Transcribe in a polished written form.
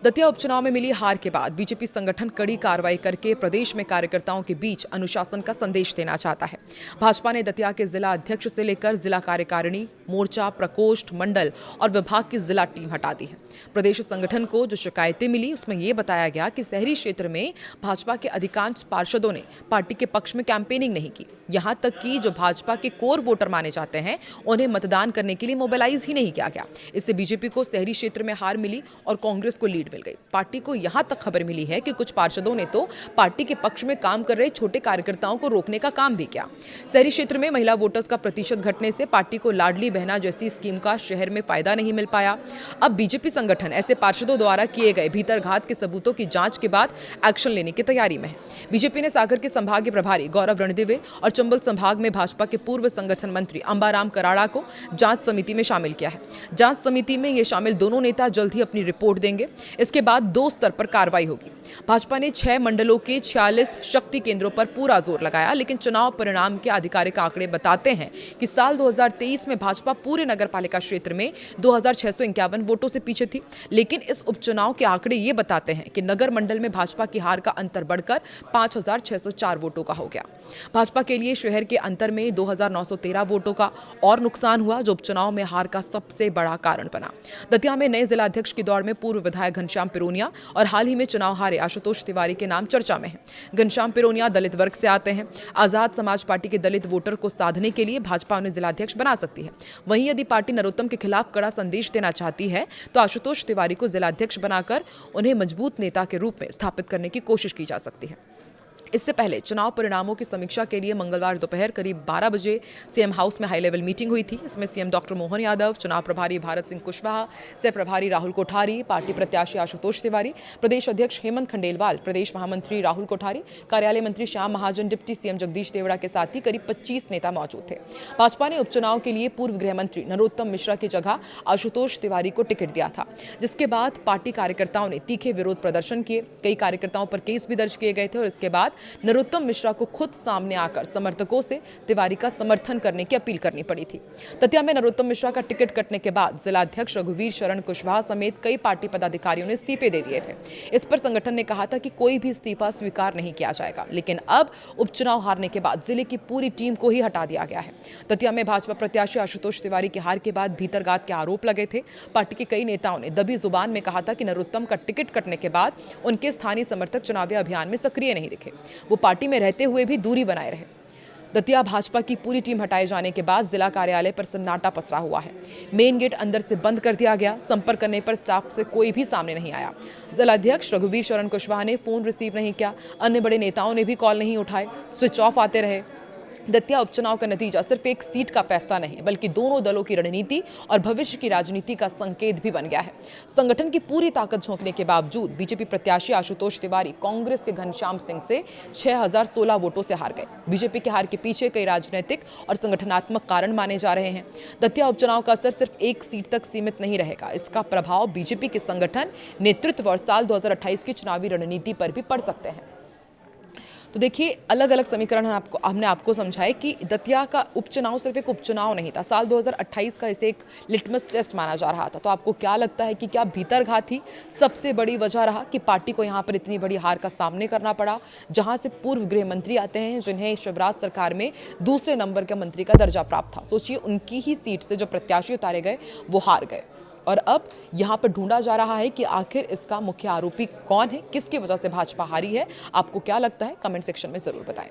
दतिया उपचुनाव में मिली हार के बाद बीजेपी संगठन कड़ी कार्रवाई करके प्रदेश में कार्यकर्ताओं के बीच अनुशासन का संदेश देना चाहता है। भाजपा ने दतिया के जिला अध्यक्ष से लेकर जिला कार्यकारिणी, मोर्चा, प्रकोष्ठ, मंडल और विभाग की जिला टीम हटा दी है। प्रदेश संगठन को जो शिकायतें मिली उसमें यह बताया गया कि शहरी क्षेत्र में भाजपा के अधिकांश पार्षदों ने पार्टी के पक्ष में कैंपेनिंग नहीं की। यहां तक कि जो भाजपा के कोर वोटर माने जाते हैं उन्हें मतदान करने के लिए मोबिलाइज ही नहीं किया गया। इससे बीजेपी को शहरी क्षेत्र में हार मिली और कांग्रेस को लीड मिल गई। पार्टी को यहां तक खबर मिली है कि कुछ पार्षदों ने तो पार्टी के पक्ष में काम कर रहे छोटे कार्यकर्ताओं को रोकने का काम भी किया। शहरी क्षेत्र में महिला वोटर्स का प्रतिशत घटने से पार्टी को लाडली बहना जैसी स्कीम का शहर में फायदा नहीं मिल पाया। अब बीजेपी संगठन ऐसे पार्षदों द्वारा किए गए भीतरघात के सबूतों की जांच के बाद एक्शन लेने की तैयारी में है। बीजेपी ने सागर के संभागीय प्रभारी गौरव रणदिवे और चंबल संभाग में भाजपा के पूर्व संगठन मंत्री अंबाराम कराड़ा को जांच समिति में शामिल किया है। जांच समिति में ये शामिल दोनों नेता जल्द ही अपनी रिपोर्ट देंगे। इसके बाद 2 स्तर पर कार्रवाई होगी। भाजपा ने 6 मंडलों के 46 शक्ति केंद्रों पर पूरा जोर लगाया, लेकिन चुनाव परिणाम के आधिकारिक आंकड़े बताते हैं कि साल 2023 में भाजपा पूरे नगरपालिका क्षेत्र में 2651 वोटों से पीछे थी। लेकिन इस उपचुनाव के आंकड़े ये बताते हैं कि नगर मंडल में भाजपा की हार का अंतर बढ़कर 5604 वोटों का हो गया। भाजपा के लिए शहर के अंतर में 2913 वोटों का और नुकसान हुआ, जो उपचुनाव में हार का सबसे बड़ा कारण बना। दतिया में नए जिलाध्यक्ष की दौड़ में पूर्व विधायक घनश्याम पिरोनिया और हाल ही में चुनाव हारे आशुतोष तिवारी के नाम चर्चा में है। घनश्याम पिरोनिया दलित वर्ग से आते हैं। आजाद समाज पार्टी के दलित वोटर को साधने के लिए भाजपा उन्हें जिलाध्यक्ष बना सकती है। वहीं यदि पार्टी नरोत्तम के खिलाफ कड़ा संदेश देना चाहती है तो आशुतोष तिवारी को जिलाध्यक्ष बनाकर उन्हें मजबूत नेता के रूप में स्थापित करने की कोशिश की जा सकती है। इससे पहले चुनाव परिणामों की समीक्षा के लिए मंगलवार दोपहर करीब 12 बजे सीएम हाउस में हाई लेवल मीटिंग हुई थी। इसमें सीएम डॉक्टर मोहन यादव, चुनाव प्रभारी भारत सिंह कुशवाहा, सह प्रभारी राहुल कोठारी, पार्टी प्रत्याशी आशुतोष तिवारी, प्रदेश अध्यक्ष हेमंत खंडेलवाल, प्रदेश महामंत्री राहुल कोठारी, कार्यालय मंत्री श्याम महाजन, डिप्टी सीएम जगदीश देवड़ा के साथ ही करीब 25 नेता मौजूद थे। भाजपा ने उपचुनाव के लिए पूर्व गृह मंत्री नरोत्तम मिश्रा की जगह आशुतोष तिवारी को टिकट दिया था, जिसके बाद पार्टी कार्यकर्ताओं ने तीखे विरोध प्रदर्शन किए। कई कार्यकर्ताओं पर केस भी दर्ज किए गए थे और इसके बाद नरोत्तम मिश्रा को खुद सामने आकर समर्थकों से तिवारी का समर्थन करने की अपील करनी पड़ी थी। दतिया में नरोत्तम मिश्रा का टिकट कटने के बाद जिलाध्यक्ष रघुवीर शरण कुशवाहा समेत कई पार्टी पदाधिकारियों ने इस्तीफे दे दिए थे। इस पर संगठन ने कहा था कि कोई भी इस्तीफा स्वीकार नहीं किया जाएगा, लेकिन अब उपचुनाव हारने के बाद जिले की पूरी टीम को ही हटा दिया गया है। दतिया में भाजपा प्रत्याशी आशुतोष तिवारी की हार के बाद भीतरघात के आरोप लगे थे। पार्टी के कई नेताओं ने दबी जुबान में कहा था कि नरोत्तम का टिकट कटने के बाद उनके स्थानीय समर्थक चुनावी अभियान में सक्रिय नहीं दिखे, वो पार्टी में रहते हुए भी दूरी बनाए रहे। दतिया भाजपा की पूरी टीम हटाए जाने के बाद जिला कार्यालय पर सन्नाटा पसरा हुआ है। मेन गेट अंदर से बंद कर दिया गया। संपर्क करने पर स्टाफ से कोई भी सामने नहीं आया। जिलाध्यक्ष रघुवीर शरण कुशवाहा ने फोन रिसीव नहीं किया। अन्य बड़े नेताओं ने भी कॉल नहीं उठाए, स्विच ऑफ आते रहे। दतिया उपचुनाव का नतीजा सिर्फ एक सीट का फैसला नहीं, बल्कि दोनों दलों की रणनीति और भविष्य की राजनीति का संकेत भी बन गया है। संगठन की पूरी ताकत झोंकने के बावजूद बीजेपी प्रत्याशी आशुतोष तिवारी कांग्रेस के घनश्याम सिंह से 6016 वोटों से हार गए। बीजेपी के हार के पीछे कई राजनीतिक और संगठनात्मक कारण माने जा रहे हैं। दतिया उपचुनाव का असर सिर्फ एक सीट तक सीमित नहीं रहेगा। इसका प्रभाव बीजेपी के संगठन, नेतृत्व और साल 2028 की चुनावी रणनीति पर भी पड़ सकते हैं। तो देखिए, अलग अलग समीकरण हमने आपको समझाए कि दतिया का उपचुनाव सिर्फ एक उपचुनाव नहीं था, साल 2028 का इसे एक लिटमस टेस्ट माना जा रहा था। तो आपको क्या लगता है कि क्या भीतरघात ही सबसे बड़ी वजह रहा कि पार्टी को यहाँ पर इतनी बड़ी हार का सामना करना पड़ा, जहाँ से पूर्व गृह मंत्री आते हैं जिन्हें शिवराज सरकार में दूसरे नंबर के मंत्री का दर्जा प्राप्त था। सोचिए, उनकी ही सीट से जो प्रत्याशी उतारे गए वो हार गए और अब यहाँ पर ढूंढा जा रहा है कि आखिर इसका मुख्य आरोपी कौन है, किसकी वजह से भाजपा हारी है। आपको क्या लगता है, कमेंट सेक्शन में जरूर बताएं।